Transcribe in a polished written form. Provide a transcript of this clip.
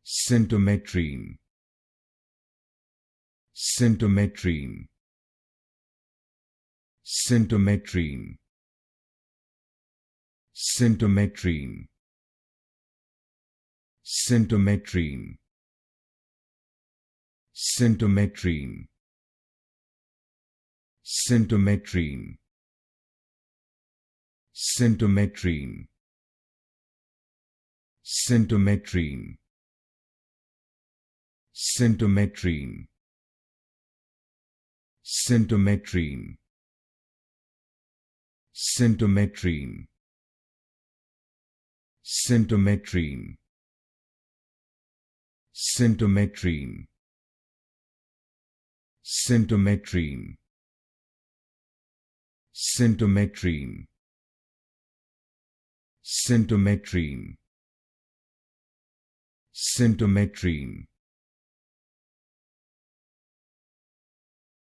Syntometrine, Syntometrine, Syntometrine, Syntometrine, Syntometrine, Syntometrine, Syntometrine, Syntometrine, Syntometrine, Syntometrine, Syntometrine, Syntometrine, Syntometrine, Syntometrine, Syntometrine, Syntometrine, Syntometrine, Syntometrine,